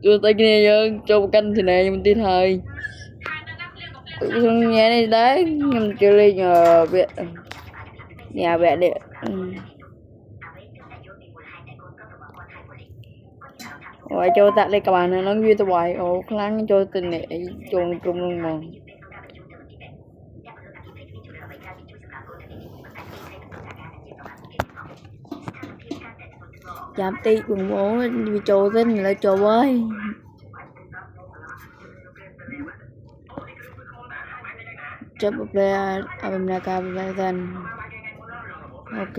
Chưa tay kia nhớ cho một canh thì này mình tin hơi nghe này đấy nhưng chưa lên nhờ viện nhà vẽ để rồi cho tại đây các bạn nó như tôi bài ồ kháng cho tình này trùng trùng luôn mà giảm tí cùng bố vì trâu tên là trâu ơi chấp về America về gần ok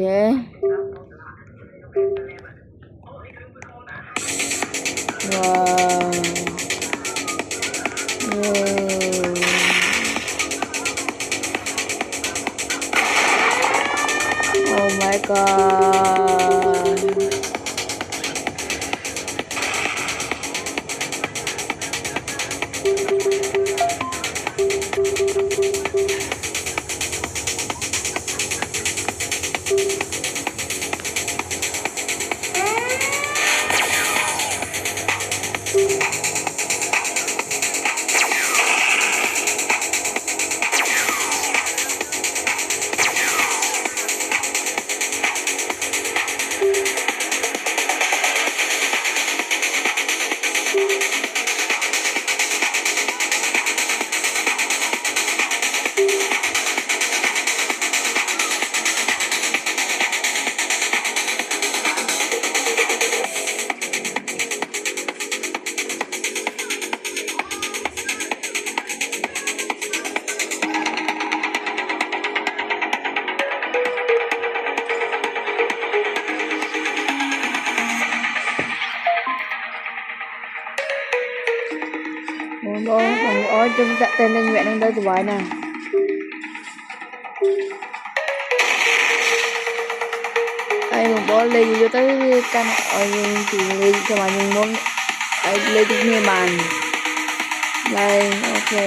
wow oh my god bố chúng ta tên lên nguyện đang đây từ bài nè đây một bố lên vô tới căn ở chỉ lên cho mà những món đây lên trên bàn đây ok